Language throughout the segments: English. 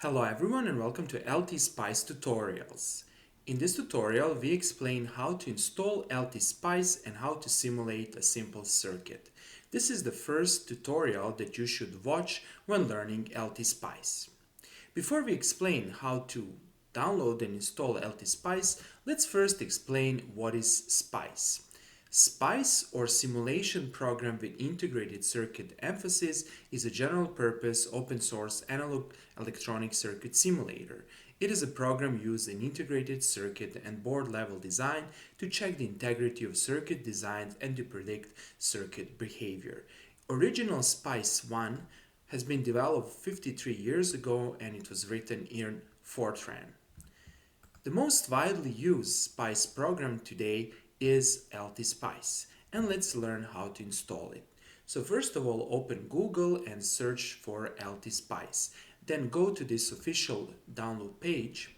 Hello everyone and welcome to LTspice tutorials. In this tutorial we explain how to install LTspice and how to simulate a simple circuit. This is the first tutorial that you should watch when learning LTspice. Before we explain how to download and install LTspice, let's first explain what is SPICE. SPICE, or Simulation Program with Integrated Circuit Emphasis, is a general-purpose, open-source analog electronic circuit simulator. It is a program used in integrated circuit and board-level design to check the integrity of circuit designs and to predict circuit behavior. Original SPICE 1 has been developed 53 years ago and it was written in Fortran. The most widely used SPICE program today is LTspice, and let's learn how to install it. So first of all, open Google and search for LTspice. Then go to this official download page,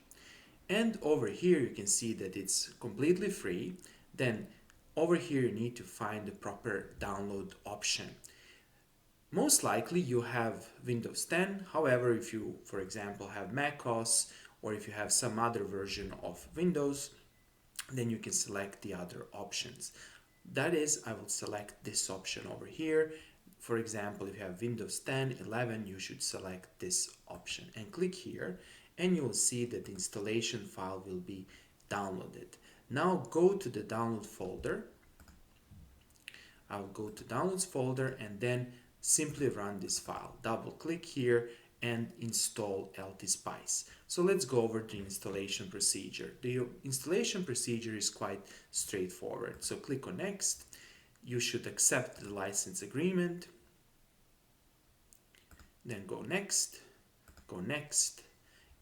and over here you can see that it's completely free. Then over here you need to find the proper download option. Most likely you have Windows 10, however if you, for example, have macOS or if you have some other version of Windows, then you can select the other options. That is, I will select this option over here. For example, if you have Windows 10, 11, you should select this option and click here, and you will see that the installation file will be downloaded. Now go to the download folder. I'll go to downloads folder and then simply run this file. Double click here and install LTspice. So let's go over the installation procedure. The installation procedure is quite straightforward. So click on next. You should accept the license agreement. Then go next,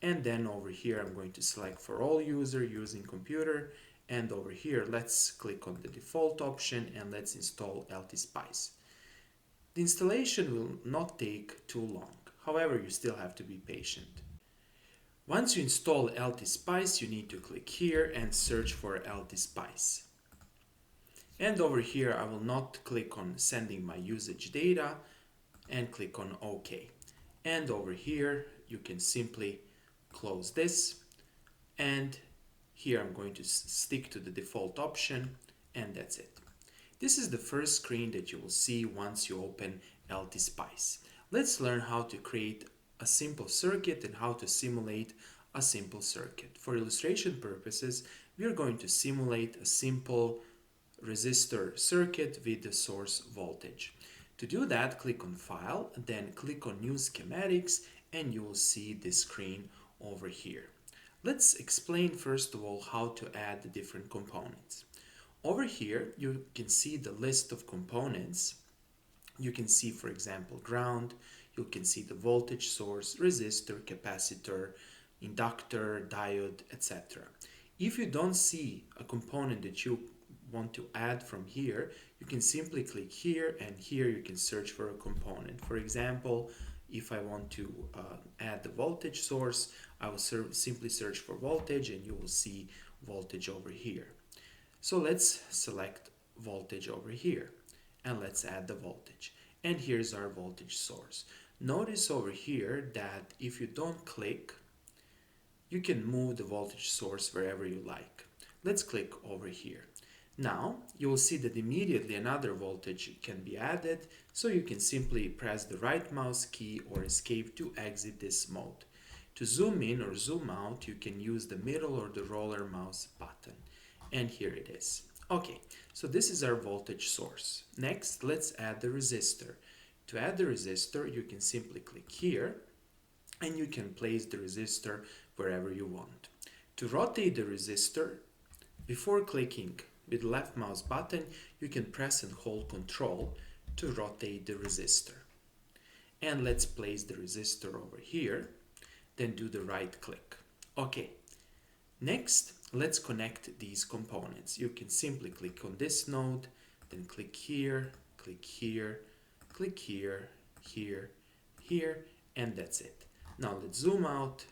and then over here I'm going to select for all user using computer, and over here let's click on the default option and let's install LTspice. The installation will not take too long. However, you still have to be patient. Once you install LTspice, you need to click here and search for LTspice. And over here, I will not click on sending my usage data and click on OK. And over here, you can simply close this. And here I'm going to stick to the default option, and that's it. This is the first screen that you will see once you open LTspice. Let's learn how to create a simple circuit and how to simulate a simple circuit. For illustration purposes, we are going to simulate a simple resistor circuit with the source voltage. To do that, click on File, then click on New Schematics, and you will see this screen over here. Let's explain first of all how to add the different components. Over here, you can see the list of components. You can see, for example, ground, you can see the voltage source, resistor, capacitor, inductor, diode, etc. If you don't see a component that you want to add from here, you can simply click here, and here you can search for a component. For example, if I want to add the voltage source, I will simply search for voltage and you will see voltage over here. So let's select voltage over here and let's add the voltage. And here's our voltage source. Notice over here that if you don't click, you can move the voltage source wherever you like. Let's click over here. Now you will see that immediately another voltage can be added, so you can simply press the right mouse key or escape to exit this mode. To zoom in or zoom out, you can use the middle or the roller mouse button. And here it is. Okay, so this is our voltage source. Next, let's add the resistor. To add the resistor, you can simply click here and you can place the resistor wherever you want. To rotate the resistor, before clicking with the left mouse button, you can press and hold Control to rotate the resistor. And let's place the resistor over here, then do the right click. Okay, next, let's connect these components. You can simply click on this node, then click here, click here, click here, here, here, and that's it. Now let's zoom out,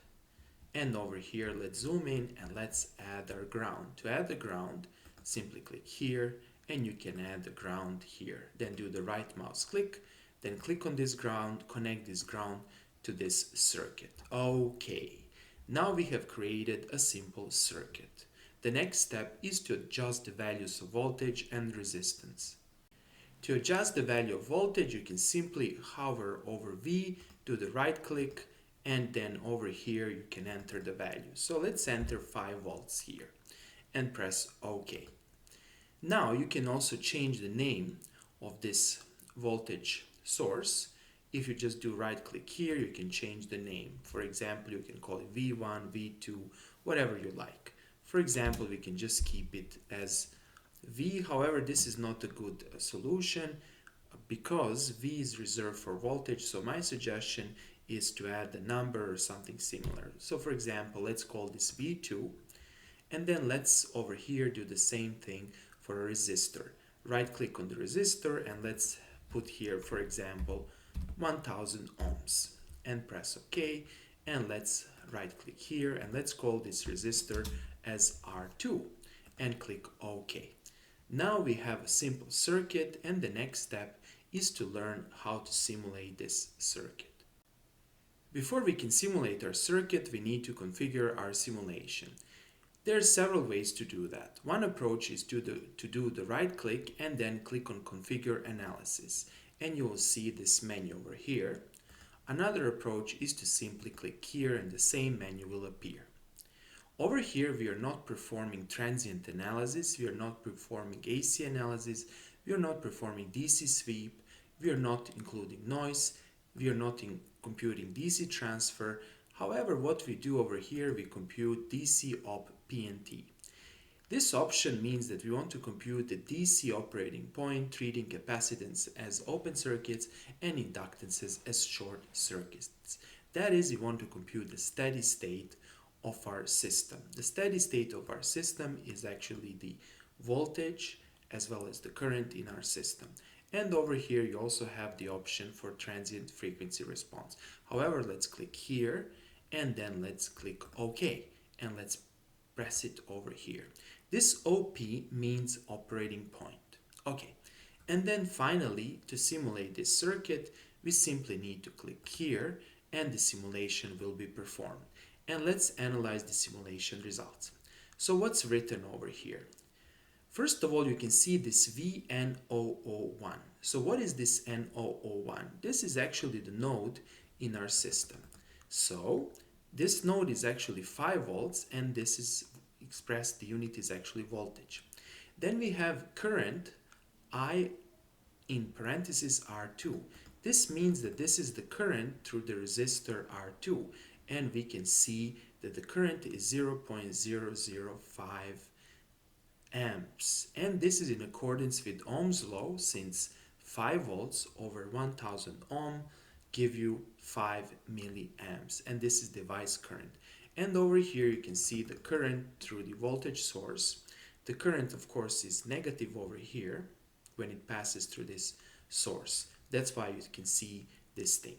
and over here let's zoom in and let's add our ground. To add the ground, simply click here, and you can add the ground here. Then do the right mouse click, then click on this ground, connect this ground to this circuit. Okay, now we have created a simple circuit. The next step is to adjust the values of voltage and resistance. To adjust the value of voltage, you can simply hover over V, do the right click, and then over here you can enter the value. So let's enter 5 volts here and press OK. Now you can also change the name of this voltage source. If you just do right click here, you can change the name. For example, you can call it V1, V2, whatever you like. For example, we can just keep it as V. However, this is not a good solution because V is reserved for voltage. So my suggestion is to add a number or something similar. So for example, let's call this V2. And then let's over here do the same thing for a resistor. Right click on the resistor and let's put here, for example, 1000 ohms and press OK. And let's right click here and let's call this resistor as R2 and click OK. Now we have a simple circuit, and the next step is to learn how to simulate this circuit. Before we can simulate our circuit, we need to configure our simulation. There are several ways to do that. One approach is to do the right click and then click on Configure Analysis, and you will see this menu over here. Another approach is to simply click here and the same menu will appear. Over here, we are not performing transient analysis, we are not performing AC analysis, we are not performing DC sweep, we are not including noise, we are not computing DC transfer. However, what we do over here, we compute DC op PNT. This option means that we want to compute the DC operating point, treating capacitance as open circuits and inductances as short circuits. That is, we want to compute the steady state of our system. The steady state of our system is actually the voltage as well as the current in our system. And over here you also have the option for transient frequency response. However, let's click here and then let's click OK and let's press it over here. This OP means operating point. Okay, and then finally, to simulate this circuit, we simply need to click here and the simulation will be performed. And let's analyze the simulation results. So what's written over here? First of all, you can see this VNO01. So what is this NO01? This is actually the node in our system. So this node is actually 5 volts and this is expressed, the unit is actually voltage. Then we have current I in parentheses R2. This means that this is the current through the resistor R2. And we can see that the current is 0.005 amps. And this is in accordance with Ohm's law, since 5 volts over 1000 ohm give you 5 milliamps. And this is device current. And over here you can see the current through the voltage source. The current, of course, is negative over here when it passes through this source. That's why you can see this thing.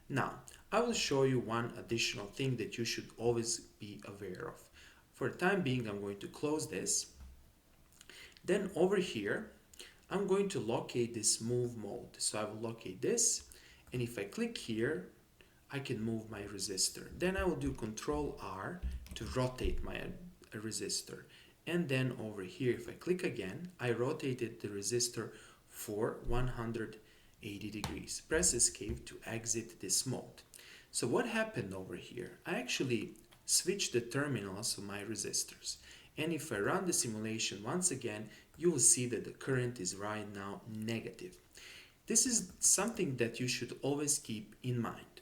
Now, I will show you one additional thing that you should always be aware of. For the time being, I'm going to close this. Then over here, I'm going to locate this move mode. So I will locate this, and if I click here, I can move my resistor. Then I will do Control R to rotate my resistor. And then over here, if I click again, I rotated the resistor for 180 degrees. Press Escape to exit this mode. So what happened over here? I actually switched the terminals of my resistors. And if I run the simulation once again, you will see that the current is right now negative. This is something that you should always keep in mind.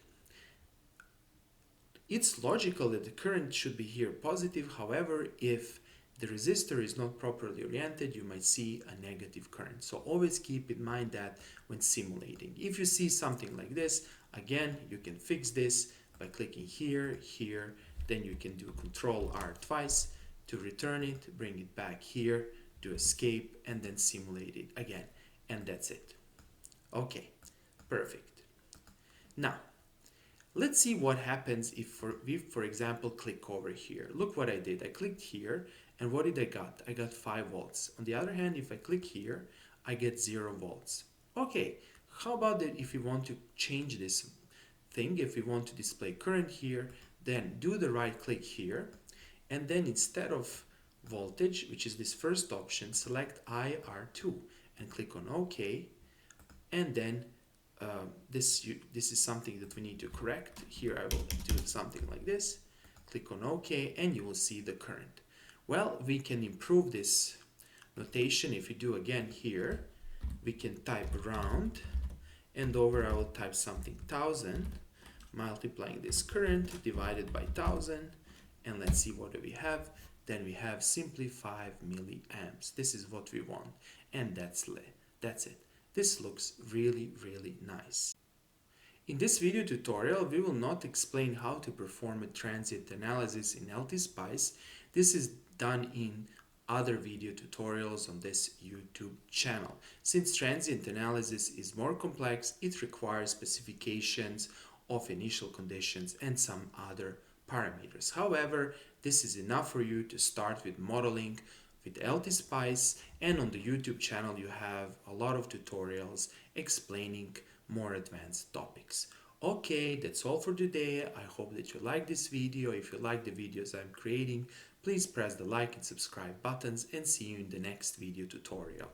It's logical that the current should be here positive. However, if the resistor is not properly oriented, you might see a negative current. So always keep in mind that when simulating. If you see something like this, again, you can fix this by clicking here, here, then you can do Control R twice to return it, bring it back here, do Escape, and then simulate it again. And that's it. Okay, perfect. Now, let's see what happens if we, for example, click over here. Look what I did. I clicked here, and what did I got? I got 5 volts. On the other hand, if I click here, I get 0 volts. Okay, how about that if you want to change this thing. If we want to display current here, then do the right click here, and then instead of voltage, which is this first option, select IR2 and click on OK. And then this is something that we need to correct. Here I will do something like this. Click on OK, and you will see the current. Well, we can improve this notation. If we do again here, we can type round, and over I will type something 1000, multiplying this current divided by 1000, and let's see what do we have. Then we have simply 5 milliamps. This is what we want, and that's it. This looks really nice. In this video tutorial, we will not explain how to perform a transient analysis in LTspice. This is done in other video tutorials on this YouTube channel. Since transient analysis is more complex, it requires specifications of initial conditions and some other parameters. However, this is enough for you to start with modeling with LTspice, and on the YouTube channel you have a lot of tutorials explaining more advanced topics. Okay, that's all for today. I hope that you like this video. If you like the videos I'm creating, please press the like and subscribe buttons, and see you in the next video tutorial.